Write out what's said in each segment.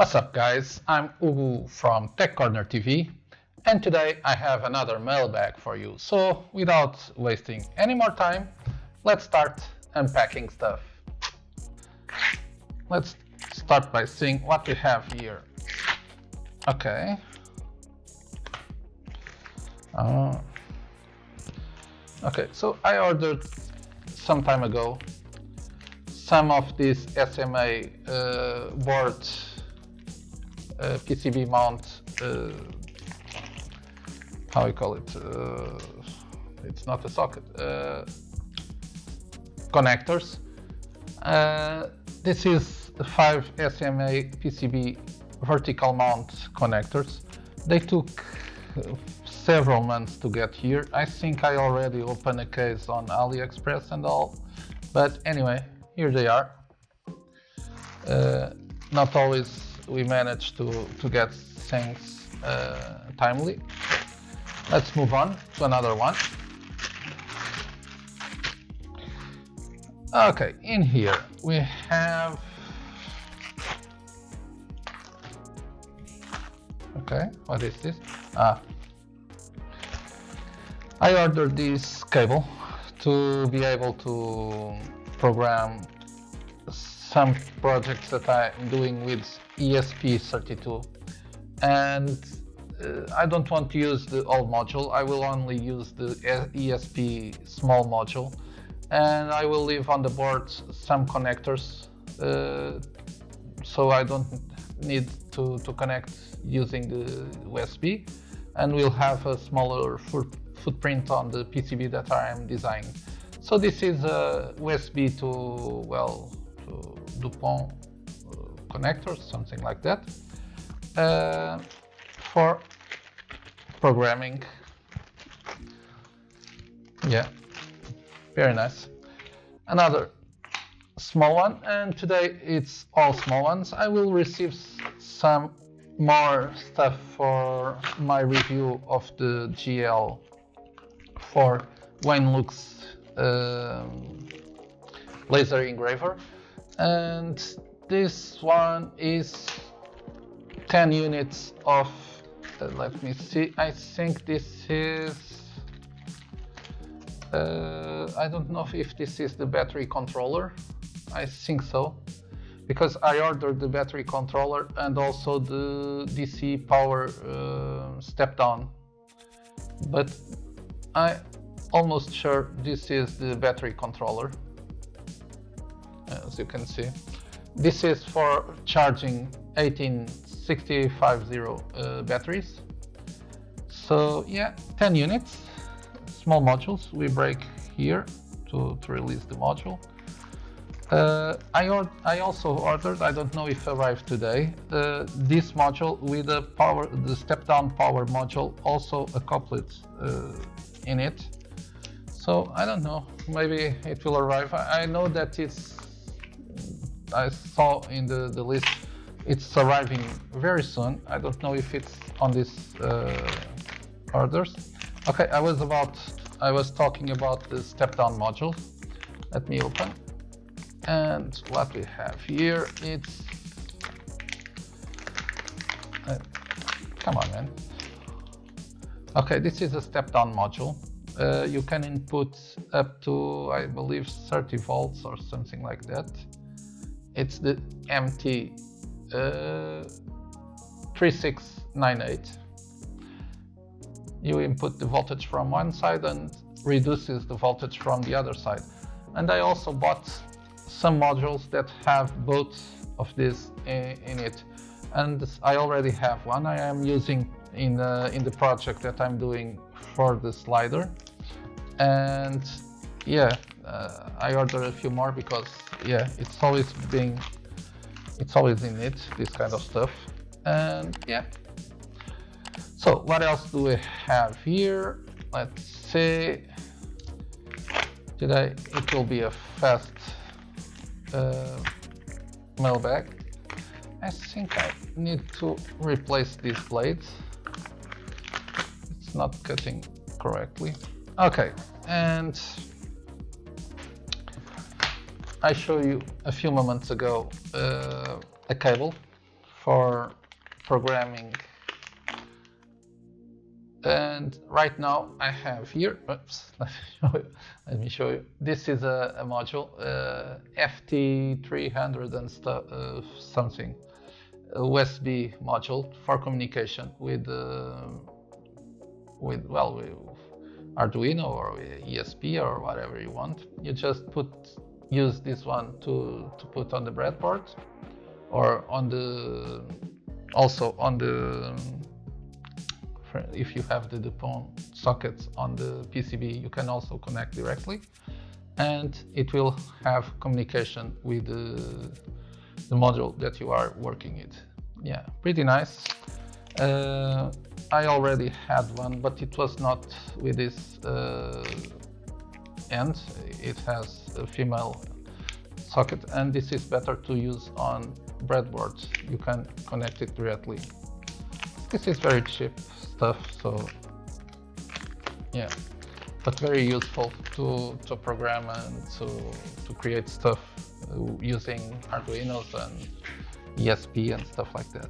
What's up guys, I'm Ugu from TechCornerTV and today I have another mailbag for you. So without wasting any more time, let's start unpacking stuff. Let's start by seeing what we have here. Okay. Okay, so I ordered some time ago some of these SMA board PCB mount, how you call it, it's not a socket, connectors. This is 5 SMA PCB vertical mount connectors. They took several months to get here. I think I already opened a case on AliExpress and all, but anyway, here they are. Not always we manage to get things timely. Let's move on to another one. Okay, in here we have, okay, what is this? I ordered this cable to be able to program some projects that I'm doing with ESP32, and I don't want to use the old module. I will only use the ESP small module, and I will leave on the board some connectors so I don't need to connect using the USB, and we'll have a smaller footprint on the PCB that I am designing. So this is a USB to, well, to DuPont connectors, something like that, for programming. Yeah, very nice. Another small one, and today it's all small ones. I will receive some more stuff for my review of the GL for Wayne Luke's laser engraver, and this one is 10 units of, let me see, I think this is, I don't know if this is the battery controller. I think so, because I ordered the battery controller and also the DC power step down, but I'm almost sure this is the battery controller. As you can see, this is for charging 18650 batteries. So yeah, 10 units, small modules. We break here to release the module. I also ordered, I don't know if arrived today, this module with the step down power module, also a couplet in it. So I don't know, maybe it will arrive. I know that I saw in the list it's arriving very soon. I don't know if it's on these orders. Okay, I was talking about the step down module. Let me open. And what we have here, it's come on, man. Okay, this is a step down module. You can input up to, I believe, 30 volts or something like that. It's the MT 3698. You input the voltage from one side and reduces the voltage from the other side. And I also bought some modules that have both of this in it, and I already have one. I am using in the project that I'm doing for the slider, and yeah, I ordered a few more because yeah, it's always in it, this kind of stuff. And yeah, so what else do we have here? Let's see. Today it will be a fast mailbag. I think I need to replace these blades. It's not cutting correctly. Okay, and I showed you a few moments ago a cable for programming. And right now I have here, oops, let me show you. This is a module, FT300 and something, a USB module for communication with Arduino or ESP or whatever you want. You just use this one to put on the breadboard, or on the if you have the DuPont sockets on the PCB, you can also connect directly, and it will have communication with the module that you are working with. Yeah, pretty nice. I already had one, but it was not with this end. It has a female socket, and this is better to use on breadboards. You can connect it directly. This is very cheap stuff, so yeah, but very useful to program and to create stuff using Arduinos and ESP and stuff like that.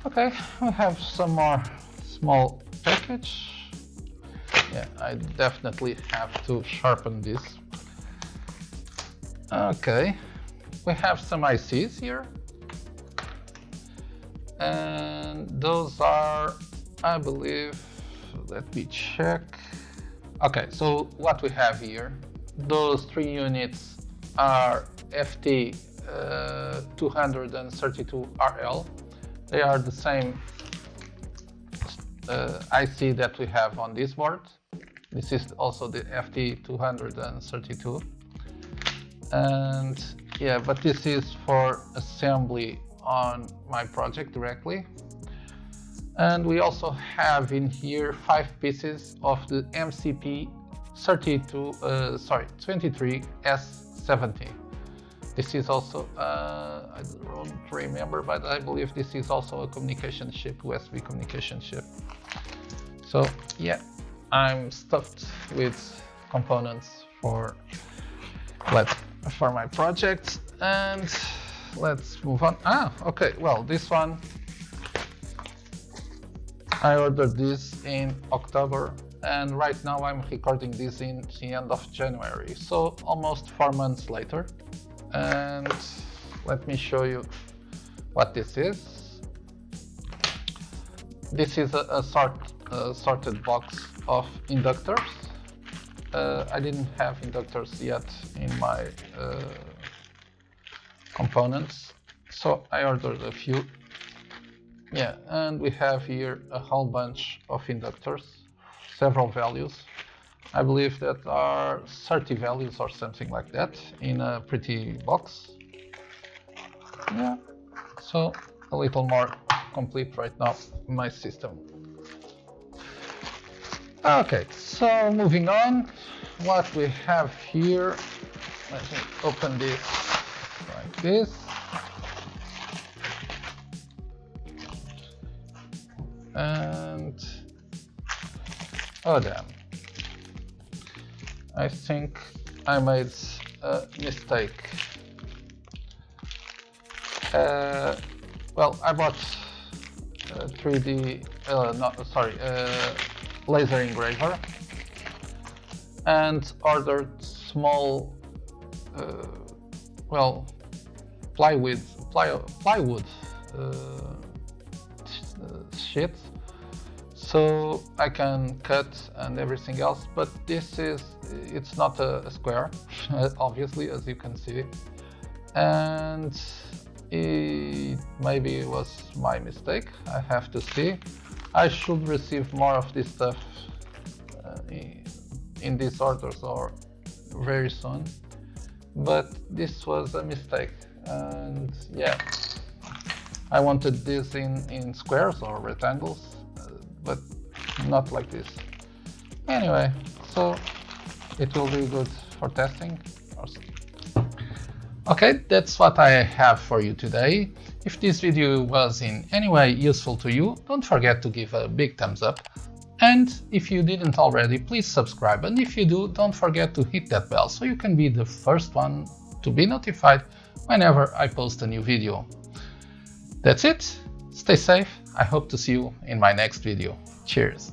Okay, we have some more small package. Yeah, I definitely have to sharpen this. Okay, we have some ICs here, and those are, I believe, let me check. Okay, so what we have here, those 3 units are FT232RL. They are the same IC that we have on this board. This is also the FT232, and yeah, but this is for assembly on my project directly. And we also have in here 5 pieces of the MCP 23S70. This is also, I don't remember, but I believe this is also a communication chip, USB communication chip. So yeah, I'm stuffed with components for my project, and let's move on. Okay, well, this one, I ordered this in October, and right now I'm recording this in the end of January, so almost 4 months later. And let me show you what this is. This is a sorted box of inductors. I didn't have inductors yet in my components, so I ordered a few. Yeah, and we have here a whole bunch of inductors, several values. I believe that are 30 values or something like that in a pretty box. Yeah, so a little more complete right now in my system. Okay, so moving on, what we have here, let me open this like this. And oh damn, I think I made a mistake. Well, I bought 3D, laser engraver, and ordered small, plywood sheet, so I can cut and everything else. But it's not a square, obviously, as you can see, and maybe it was my mistake. I have to see. I should receive more of this stuff in these orders or very soon, but this was a mistake. And yeah, I wanted this in squares or rectangles, but not like this. Anyway, so it will be good for testing. Okay, that's what I have for you today. If this video was in any way useful to you, don't forget to give a big thumbs up. And if you didn't already, please subscribe. And if you do, don't forget to hit that bell so you can be the first one to be notified whenever I post a new video. That's it. Stay safe. I hope to see you in my next video. Cheers.